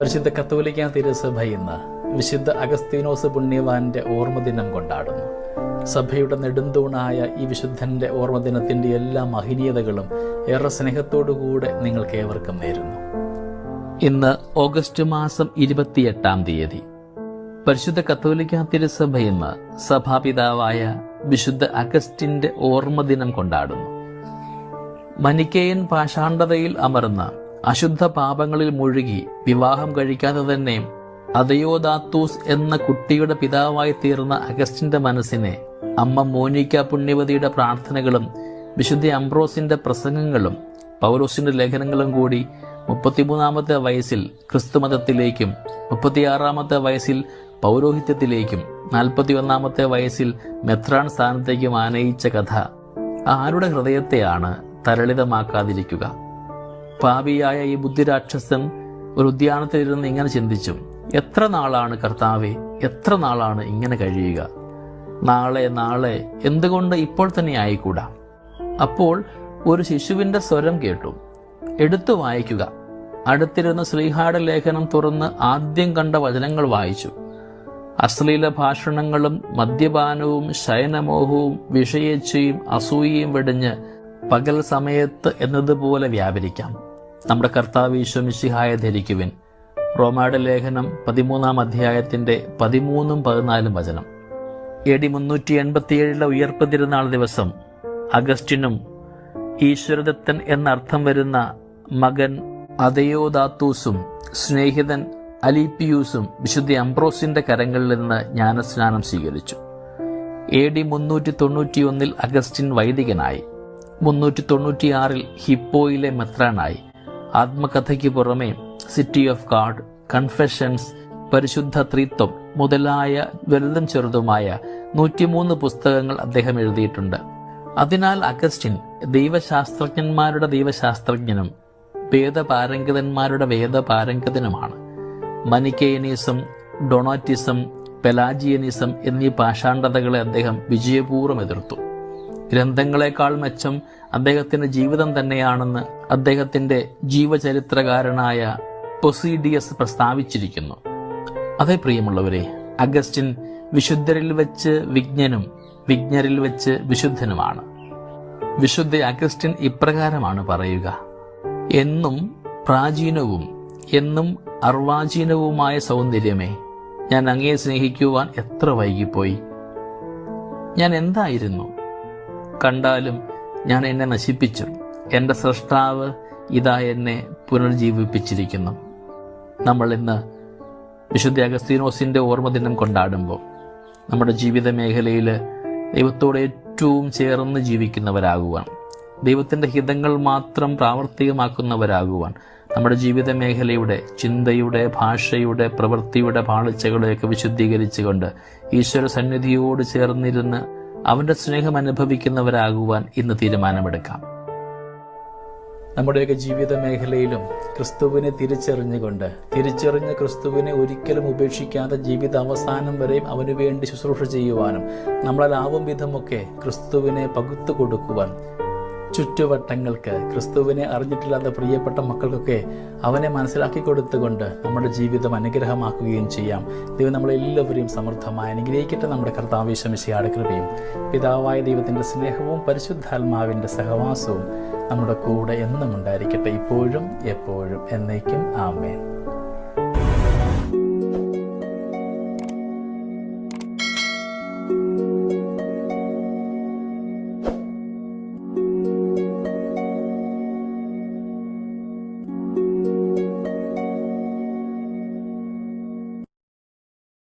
പരിശുദ്ധ കത്തോലിക്കാ തിരുസഭ ഇന്ന് വിശുദ്ധ അഗസ്തീനോസ് പുണ്യവാന്റെ ഓർമ്മദിനം കൊണ്ടാടുന്നു. സഭയുടെ നെടുന്തൂണായ ഈ വിശുദ്ധന്റെ ഓർമ്മദിനത്തിന്റെ എല്ലാ മഹനീയതകളും ഏറെ സ്നേഹത്തോടുകൂടെ നിങ്ങൾക്ക് ഏവർക്കും നേരുന്നു. ഇന്ന് ഓഗസ്റ്റ് മാസം 28-ാം തീയതി പരിശുദ്ധ കത്തോലിക്കാ തിരുസഭ ഇന്ന് സഭാപിതാവായ വിശുദ്ധ അഗസ്റ്റിന്റെ ഓർമ്മദിനം കൊണ്ടാടുന്നു. മനിക്കേയൻ പാഷാണ്ഡതയിൽ അമർന്ന അശുദ്ധ പാപങ്ങളിൽ മുഴുകി വിവാഹം കഴിക്കാതെ തന്നെ അദയോദാത്തൂസ് എന്ന കുട്ടിയുടെ പിതാവായി തീർന്ന അഗസ്റ്റിന്റെ മനസ്സിനെ അമ്മ മോനിക്ക പുണ്യവതിയുടെ പ്രാർത്ഥനകളും വിശുദ്ധ അംബ്രോസിന്റെ പ്രസംഗങ്ങളും പൗലോസിന്റെ ലേഖനങ്ങളും കൂടി 33-ാമത്തെ വയസ്സിൽ ക്രിസ്തുമതത്തിലേക്കും 36-ാമത്തെ വയസ്സിൽ പൗരോഹിത്യത്തിലേക്കും 41-ാമത്തെ വയസ്സിൽ മെത്രാൻ സ്ഥാനത്തേക്കും ആനയിച്ച കഥ ആരുടെ ഹൃദയത്തെയാണ് തരളിതമാക്കാതിരിക്കുക? പാപിയായ ഈ ബുദ്ധിരാക്ഷസൻ ഒരു ഉദ്യാനത്തിലിരുന്ന് ഇങ്ങനെ ചിന്തിച്ചു, എത്ര നാളാണ് കർത്താവേ, എത്ര നാളാണ് ഇങ്ങനെ കഴിയുക? നാളെ നാളെ എന്തുകൊണ്ട് ഇപ്പോൾ തന്നെ ആയിക്കൂടാ? അപ്പോൾ ഒരു ശിശുവിന്റെ സ്വരം കേട്ടു. എടുത്തു വായിക്കുക. അടുത്തിരുന്ന് ശ്രീഹാട ലേഖനം തുറന്ന് ആദ്യം കണ്ട വചനങ്ങൾ വായിച്ചു. അശ്ലീല ഭാഷണങ്ങളും മദ്യപാനവും ശയനമോഹവും വിഷയേച്ഛയും അസൂയയും വെടിഞ്ഞ് പകൽ സമയത്ത് എന്നതുപോലെ വ്യാപരിക്കാം. നമ്മുടെ കർത്താവ് ഈശോ മിശിഹായെ ധരിക്കുവിൻ. റോമായുടെ ലേഖനം 13-ാം അധ്യായത്തിന്റെ 13-14 വചനം. AD 387 ഉയർപ്പ് തിരുനാൾ ദിവസം അഗസ്റ്റിനും ഈശ്വരദത്തൻ എന്നർത്ഥം വരുന്ന മകൻ അദയോദാത്തൂസും സ്നേഹിതൻ അലീപ്പിയൂസും വിശുദ്ധ അംബ്രോസിന്റെ കരങ്ങളിൽ നിന്ന് ജ്ഞാനസ്നാനം സ്വീകരിച്ചു. AD 391 Augustine വൈദികനായി. 396 ഹിപ്പോയിലെ മെത്രാനായി. ആത്മകഥയ്ക്ക് പുറമെ സിറ്റി ഓഫ് ഗാഡ്, കൺഫെഷൻസ്, പരിശുദ്ധ ത്രിത്വം മുതലായ വലുതും ചെറുതുമായ 103 പുസ്തകങ്ങൾ അദ്ദേഹം എഴുതിയിട്ടുണ്ട്. അതിനാൽ അഗസ്റ്റിൻ ദൈവശാസ്ത്രജ്ഞന്മാരുടെ ദൈവശാസ്ത്രജ്ഞനും വേദപാരംഗതന്മാരുടെ വേദപാരംഗതനുമാണ്. മനിക്കേയനിസം, ഡൊണാറ്റിസം, പെലാജിയനിസം എന്നീ പാഷാണ്ഡതകളെ അദ്ദേഹം വിജയപൂർവ്വം എതിർത്തു. ഗ്രന്ഥങ്ങളെക്കാൾ മെച്ചം അദ്ദേഹത്തിന്റെ ജീവിതം തന്നെയാണെന്ന് അദ്ദേഹത്തിന്റെ ജീവചരിത്രകാരനായ പൊസീഡിയസ് പ്രസ്താവിച്ചിരിക്കുന്നു. അതേ പ്രിയമുള്ളവരെ, അഗസ്റ്റിൻ വിശുദ്ധരിൽ വെച്ച് വിജ്ഞനും വിജ്ഞരിൽ വെച്ച് വിശുദ്ധനുമാണ്. വിശുദ്ധ അഗസ്റ്റിൻ ഇപ്രകാരമാണ് പറയുക: എന്നും പ്രാചീനവും എന്നും അർവാചീനവുമായ സൗന്ദര്യമേ, ഞാൻ അങ്ങയെ സ്നേഹിക്കുവാൻ എത്ര വൈകിപ്പോയി. ഞാൻ എന്തായിരുന്നു? കണ്ടാലും ഞാൻ എന്നെ നശിപ്പിച്ചു. എൻ്റെ സ്രഷ്ടാവ് ഇതാ എന്നെ പുനർജീവിപ്പിച്ചിരിക്കുന്നു. നമ്മൾ ഇന്ന് വിശുദ്ധ അഗസ്തീനോസിന്റെ ഓർമ്മദിനം കൊണ്ടാടുമ്പോൾ നമ്മുടെ ജീവിത മേഖലയിൽ ദൈവത്തോട് ഏറ്റവും ചേർന്ന് ജീവിക്കുന്നവരാകുവാൻ, ദൈവത്തിൻ്റെ ഹിതങ്ങൾ മാത്രം പ്രാവർത്തികമാക്കുന്നവരാകുവാൻ, നമ്മുടെ ജീവിത മേഖലയുടെ ചിന്തയുടെ, ഭാഷയുടെ, പ്രവൃത്തിയുടെ പാളിച്ചകളെയൊക്കെ വിശുദ്ധീകരിച്ചുകൊണ്ട് ഈശ്വര സന്നിധിയോട് ചേർന്നിരുന്ന് അവന്റെ സ്നേഹം അനുഭവിക്കുന്നവരാകുവാൻ ഇന്ന് തീരുമാനമെടുക്കാം. നമ്മുടെയൊക്കെ ജീവിത മേഖലയിലും ക്രിസ്തുവിനെ തിരിച്ചറിഞ്ഞ ക്രിസ്തുവിനെ ഒരിക്കലും ഉപേക്ഷിക്കാതെ ജീവിത അവസാനം വരെയും അവന് വേണ്ടി ശുശ്രൂഷ ചെയ്യുവാനും നമ്മളാലാവും വിധമൊക്കെ ക്രിസ്തുവിനെ പകുത്തു കൊടുക്കുവാൻ, ചുറ്റുവട്ടങ്ങൾക്ക് ക്രിസ്തുവിനെ അറിഞ്ഞിട്ടില്ലാത്ത പ്രിയപ്പെട്ട മക്കൾക്കൊക്കെ അവനെ മനസ്സിലാക്കി കൊടുത്തുകൊണ്ട് നമ്മുടെ ജീവിതം അനുഗ്രഹമാക്കുകയും ചെയ്യാം. ദൈവം നമ്മളെല്ലാവരെയും സമൃദ്ധമായി അനുഗ്രഹിക്കട്ടെ. നമ്മുടെ കർത്താവ് ഈശോ മിശിഹായുടെ കൃപയും പിതാവായ ദൈവത്തിൻ്റെ സ്നേഹവും പരിശുദ്ധാത്മാവിൻ്റെ സഹവാസവും നമ്മുടെ കൂടെ എന്നും ഉണ്ടായിരിക്കട്ടെ, ഇപ്പോഴും എപ്പോഴും എന്നേക്കും. ആമേൻ.